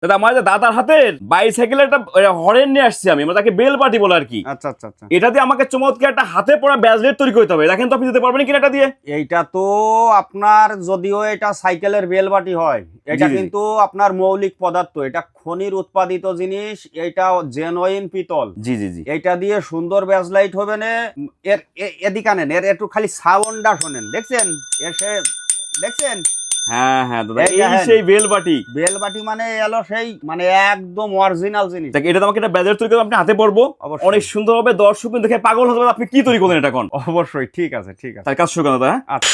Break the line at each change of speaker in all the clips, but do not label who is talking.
দাদা আমার যে দাদার হাতের বাইসাইকেলের একটা হরেন নিয়ে আসছি আমি, মানে তাকে বেল পার্টি বলে আর কি।
আচ্ছা আচ্ছা আচ্ছা,
এটা দিয়ে আমাকে চমৎকার একটা হাতে পড়া ব্যাজলেট তৈরি করতে হবে। দেখেন তো আপনি দিতে পারবেন কিনা এটা দিয়ে?
এইটা তো আপনার যদিও এটা সাইকেলের বেলবাটি হয়, এটা
জি, জি।
কিন্তু আপনার মৌলিক পদার্থ, এটা খনির উৎপাদিত জিনিস, এটা জেনুইন পিতল।
জি জি জি।
এইটা দিয়ে সুন্দর ব্যাজ লাইট হবে না। এদিকে আনেন, এর একটু খালি সাউন্ডটা শোনেন, দেখছেন এসে, দেখছেন?
হ্যাঁ হ্যাঁ দাদা,
এই
এই
দেখেন।
সেই বেল বাটি।
বেলবাটি মানে এলো সেই মানে একদম অরিজিনাল জিনিস।
দেখ, এটা তো আমাকে একটা ব্যাজলেট তৈরি করে আপনি হাতে পড়বো,
অবশ্যই।
অনেক সুন্দর হবে, দর্শক কিন্তু দেখে পাগল হতে পারে। আপনি কি তৈরি করলেন এটা কোন?
অবশ্যই, ঠিক আছে ঠিক আছে।
তার কাজ শুরু করেন দাদা। হ্যাঁ
আচ্ছা,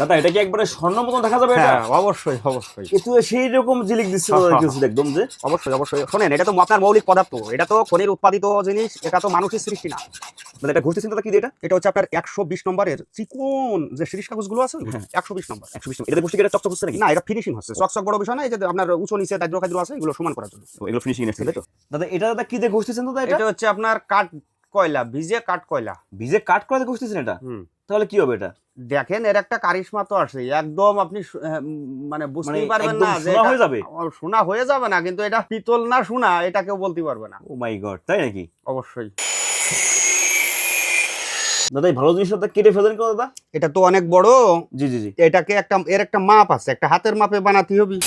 দাদা এটা কি একবারে স্বর্ণ মতন দেখা যাবে এটা?
হ্যাঁ অবশ্যই অবশ্যই
এ তো সেই রকম জিলিক দিচ্ছে দাদা, দেখতেছি একদম যে।
অবশ্যই অবশ্যই। শোনেন, এটা তো আপনার মৌলিক পদার্থ, এটা তো খনির উৎপাদিত জিনিস, এটা তো মানুষের সৃষ্টি না।
মানে এটা ঘুরতেছেন দাদা কি দিয়ে এটা?
এটা হচ্ছে আপনার 120 নম্বরের চিকন যে সিরিজ কাগজগুলো আছে, 120 নম্বর।
120 এটা বসে এটা চকচক হচ্ছে নাকি?
না, এটা ফিনিশিং হচ্ছে, চকচক বড় বিষয় না। এই যে আপনার উঁচু নিচে দাদ্র খাদ্র আছে, এগুলো সমান করার জন্য।
ও, এগুলো ফিনিশিং এসছে তাই তো? দাদা এটা দাদা কি দিয়ে ঘুরতেছেন দাদা এটা?
এটা হচ্ছে আপনার কাঠ কয়লা, ভিজে কাঠ কয়লা।
ভিজে কাট করে ঘুরতেছেন এটা? তাহলে কি হবে এটা?
দেখেন, এর একটা কারিশমা তো আছে, একদম আপনি মানে বুঝতেই পারবেন
একদম
না যে
সোনা হয়ে যাবে?
সোনা হয়ে যাবে না, কিন্তু এটা পিতল না সোনা এটা কেউ বলতে পারবে না।
ও মাই গড, তাই নাকি?
অবশ্যই।
দাদা এই ভালো জিনিসটা কেটে ফেলেন কেন দাদা?
এটা তো অনেক বড়,
জি জি জি।
এটাকে এর একটা মাপ আছে, একটা হাতের মাপে বানাতে হবে।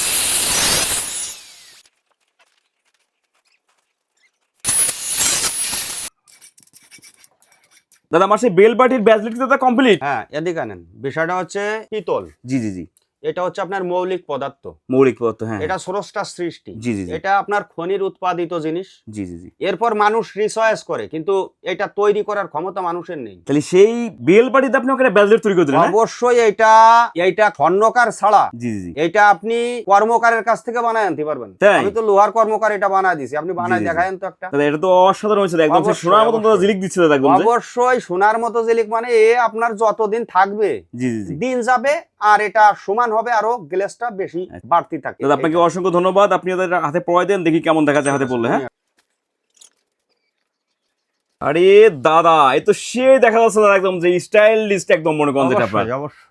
দাদা আমার সেই বেল বাটির ব্যাজলেট দাদা কমপ্লিট।
হ্যাঁ, এদিকে আনেন। বিষয়টা হচ্ছে পিতল,
জি জি জি।
এটা হচ্ছে আপনার মৌলিক পদার্থ,
মৌলিক পদার্থ, হ্যাঁ।
এটা স্রষ্টার সৃষ্টি।
জি, জি, জি।
এটা আপনার খনির উৎপাদিত জিনিস।
জি জি জি।
এরপর মানুষ রিসার্চ করে, কিন্তু এটা তৈরি করার ক্ষমতা মানুষের নেই।
তাহলে সেই বেল বাটিতে আপনি ওখানে ব্যাজলেট তৈরি করে দিলেন?
অবশ্যই। এইটা খন্ডকার ছাড়া,
জি জি জি।
এটা আপনি কর্মকারের কাছ থেকে বানায় আনতে পারবেন।
তাই?
আমি তো লোহার কর্মকার এটা বানায় দিছি, আপনি বানায়
জি, জি, জি।
দেখায়েন তো একটা।
দাদা এটা তো অসাধারণ হয়েছে, একদম সেই
অবশ্যই,
সোনার মতন দাদা
অবশ্যই।
জিলিক দিচ্ছে দাদা একদম যে।
অবশ্যই সোনার মতো জিলিক, মানে এ আপনার যতদিন থাকবে,
জি জি জি।
দিন যাবে আর এটা সমান হবে, আরো গ্লেসটা বেশি বাড়তি থাকে।
দাদা আপনাকে অসংখ্য ধন্যবাদ, আপনি ওদের হাতে পড়াই দেন, দেখি কেমন দেখা যায় হাতে পড়লে। হ্যাঁ আরে দাদা, এ তো সে দেখা যাচ্ছে দাদা একদম যে স্টাইলিস্ট একদম মনে করেন যেটা আপনার।
অবশ্যই অবশ্যই।